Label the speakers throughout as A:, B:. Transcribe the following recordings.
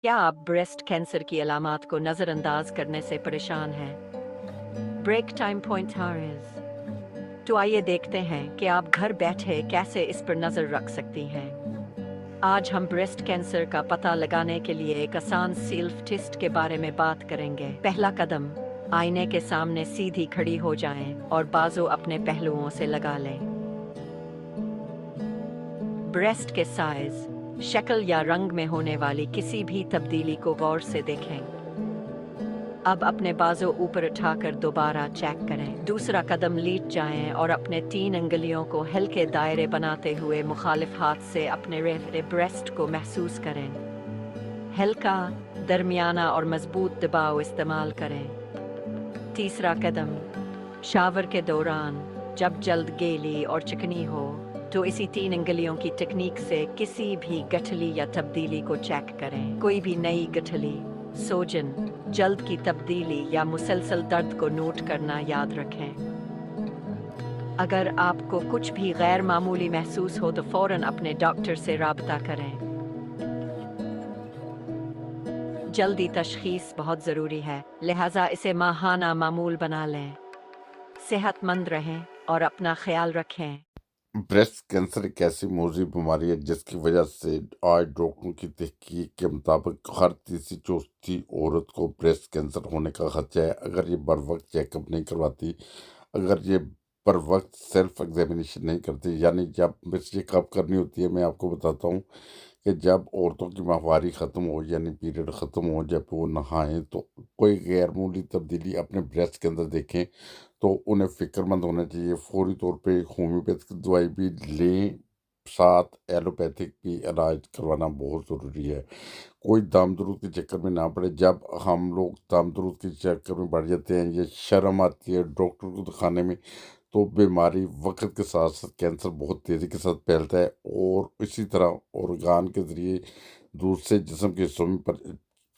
A: क्या आप breast cancer की अलामात को नज़रअंदाज करने से परेशान हैं? Break time pointers. तो आइए देखते हैं कि आप घर बैठे कैसे इस पर नज़र रख सकती हैं। आज हम ब्रेस्ट कैंसर का पता लगाने के लिए एक आसान सेल्फ टेस्ट के बारे में बात करेंगे। पहला कदम, आईने के सामने सीधी खड़ी हो जाएं और बाजू अपने पहलुओं से लगा लें। ब्रेस्ट के साइज, शक्ल या रंग में होने वाली किसी भी तब्दीली को गौर से देखें। अब अपने बाजू ऊपर उठाकर दोबारा चेक करें। दूसरा कदम, लेट जाएं और अपने 3 अंगुलियों को हल्के दायरे बनाते हुए मुखालिफ हाथ से अपने ब्रेस्ट को महसूस करें। हल्का, दरमियाना और मजबूत दबाव इस्तेमाल करें। तीसरा कदम, शावर के दौरान जब जल्द गीली और चिकनी हो तो इसी 3 अंगुलियों की तकनीक से किसी भी गठली या तब्दीली को चेक करें। कोई भी नई गठली, सोजन, जल्द की तब्दीली या मुसलसल दर्द को नोट करना याद रखें। अगर आपको कुछ भी गैर मामूली महसूस हो तो फौरन अपने डॉक्टर से राबता करें। जल्दी तशखीस बहुत ज़रूरी है, लिहाजा इसे माहाना मामूल बना लें। सेहतमंद रहें और अपना ख्याल रखें।
B: ब्रेस्ट कैंसर एक ऐसी मौजी बीमारी है जिसकी वजह से आज डॉक्टरों की तहकीक के मुताबिक हर तीसरी चौथी औरत को ब्रेस्ट कैंसर होने का खदशा है अगर ये बर वक्त चेकअप नहीं करवाती, अगर ये बर वक्त सेल्फ एग्जामिनेशन नहीं करती। यानी जब बस ये कब करनी होती है मैं आपको बताता हूँ कि जब औरतों की माहवारी ख़त्म हो यानी पीरियड ख़त्म हो, जब वो नहाएं तो कोई गैर मामूली तब्दीली अपने ब्रेस्ट के अंदर देखें तो उन्हें फ़िक्रमंद होना चाहिए। फ़ौरी तौर पे होम्योपैथिक दवाई भी लें, साथ एलोपैथिक भी इलाज करवाना बहुत ज़रूरी है। कोई दाम-दरूद के चक्कर में ना पड़े। जब हम लोग दाम-दरूद के चक्कर में पड़ जाते हैं, ये शर्म आती है डॉक्टर को दिखाने में, तो बीमारी वक़्त के साथ-साथ कैंसर बहुत तेज़ी के साथ फैलता है और इसी तरह ऑर्गान के ज़रिए दूसरे जिस्म के हिस्सों में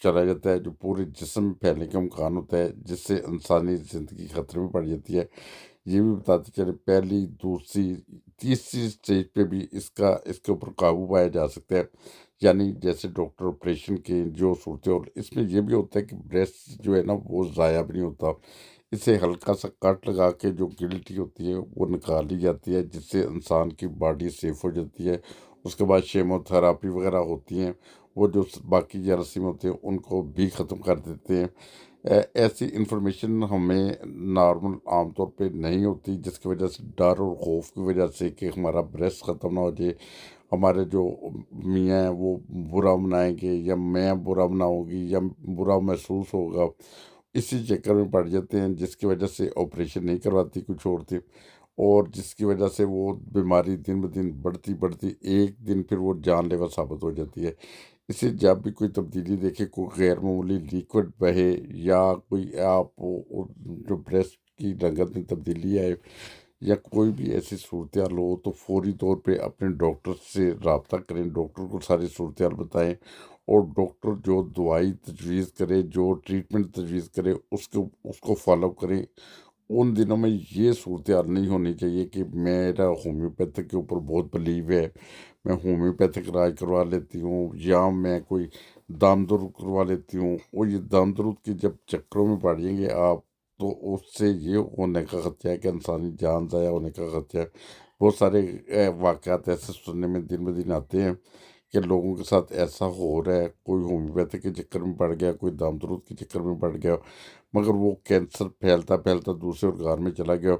B: चला जाता है, जो पूरे जिस्म में फैलने का इम्कान होता है, जिससे इंसानी ज़िंदगी खतरे में पड़ जाती है। ये भी बताते चले पहली, दूसरी, तीसरी स्टेज पे भी इसके ऊपर काबू पाया जा सकता है। यानी जैसे डॉक्टर ऑपरेशन की जो सूरतें और इसमें ये भी होता है कि ब्रेस्ट जो है ना वो ज़ाया भी नहीं होता। इसे हल्का सा कट लगा के जो गिल्टी होती है वो निकाल ली जाती है, जिससे इंसान की बॉडी सेफ हो जाती है। उसके बाद कीमोथेरेपी वगैरह होती हैं, वो जो बाकी जरासीम होते हैं उनको भी ख़त्म कर देते हैं। ऐसी इन्फॉर्मेशन हमें नॉर्मल आमतौर पे नहीं होती, जिसकी वजह से डर और खौफ की वजह से कि हमारा ब्रेस्ट ख़त्म ना हो जाए, हमारे जो मियाँ हैं वो बुरा मनाएंगे या मैं बुरा मनाऊंगी या बुरा महसूस होगा, इसी चक्कर में पड़ जाते हैं, जिसकी वजह से ऑपरेशन नहीं करवाती कुछ औरतें और जिसकी वजह से वो बीमारी दिन ब दिन बढ़ती बढ़ती एक दिन फिर वो जानलेवा साबित हो जाती है। इसे जब भी कोई तब्दीली देखे, कोई गैर मामूली लिक्विड बहे या कोई आप जो ब्रेस्ट की रंगत में तब्दीली आए या कोई भी ऐसी सूरत हाल हो तो फौरी तौर पे अपने डॉक्टर से रब्ता करें, डॉक्टर को सारी सूरत हाल बताएं और डॉक्टर जो दवाई तजवीज़ करे, जो ट्रीटमेंट तजवीज़ करे उसको उसको फॉलो करें। उन दिनों में ये सूरत हाल नहीं होनी चाहिए कि मेरा होम्योपैथिक के ऊपर बहुत बिलीव है, मैं होम्योपैथिक इलाज करवा लेती हूँ या मैं कोई दाम दरुद करवा लेती हूँ। और ये दाम दरुद के जब चक्करों में पड़ जाएंगे आप तो उससे ये होने का खतरा है कि इंसानी जान ज़ाया होने का खतरा है। बहुत सारे वाक़यात ऐसे सुनने में दिन ब दिन आते हैं कि लोगों के साथ ऐसा हो रहा है, कोई होम्योपैथिक के चक्कर में पड़ गया, कोई दाम दरूद के चक्कर में पड़ गया, मगर वो कैंसर फैलता फैलता दूसरे organ में चला गया।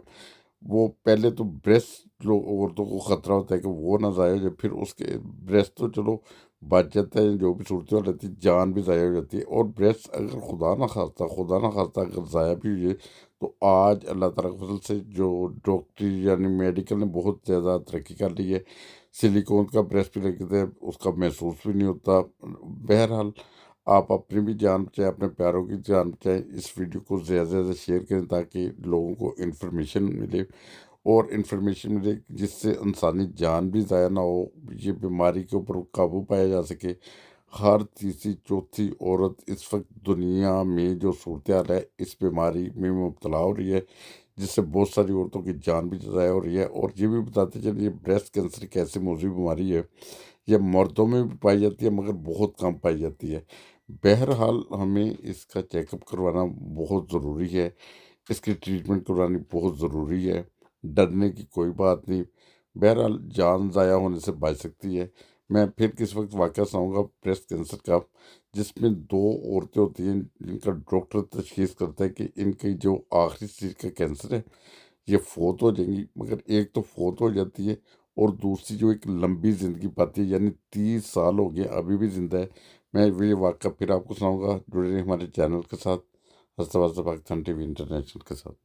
B: वो पहले तो ब्रेस्ट लोग औरतों को ख़तरा होता है कि वो ना ज़ाया हो जाए, फिर उसके ब्रेस्ट तो चलो बच जाता है, जो भी सूरत हाल रहती है, जान भी ज़ाया हो जाती है। और ब्रेस्ट अगर खुदा ना खास्ता अगर ज़ाया भी हुई है तो आज अल्लाह ताला के फजल से जो डॉक्टरी यानी मेडिकल ने बहुत ज़्यादा तरक्की कर ली है, सिलिकॉन का ब्रेस्ट भी लगता है, उसका महसूस भी नहीं होता। बहरहाल आप अपनी भी जान बचाएं, अपने प्यारों की जान बचाएं। इस वीडियो को ज़्यादा से ज़्यादा शेयर करें ताकि लोगों को इन्फॉर्मेशन मिले और इन्फॉर्मेशन मिले जिससे इंसानी जान भी ज़ाया ना हो, ये बीमारी के ऊपर काबू पाया जा सके। हर तीसरी चौथी औरत इस वक्त दुनिया में जो सूरत हाल है इस बीमारी में मुब्तला हो रही है, जिससे बहुत सारी औरतों की जान भी ज़ाया हो रही है। और ये भी बताते चलिए ब्रेस्ट कैंसर एक ऐसी मौजूद बीमारी है یہ مردوں میں بھی پائی جاتی ہے مگر بہت کم پائی جاتی ہے۔ بہرحال ہمیں اس کا چیک اپ کروانا بہت ضروری ہے، اس کی ٹریٹمنٹ کروانی بہت ضروری ہے، ڈرنے کی کوئی بات نہیں۔ بہرحال جان ضائع ہونے سے بچ سکتی ہے۔ میں پھر کس وقت واقعہ سناؤں گا بریسٹ کینسر کا، جس میں 2 عورتیں ہوتی ہیں جن کا ڈاکٹر تشخیص کرتا ہے کہ ان کی جو آخری اسٹیج کا کینسر ہے یہ فوت ہو جائیں گی، مگر ایک تو فوت ہو جاتی ہے اور دوسری جو ایک لمبی زندگی پاتی ہے، یعنی 30 سال ہو گئے ابھی بھی زندہ ہے۔ میں یہ واقعہ پھر آپ کو سناؤں گا، جڑے رہے ہمارے چینل کے ساتھ، پاکستان ٹی وی انٹرنیشنل کے ساتھ۔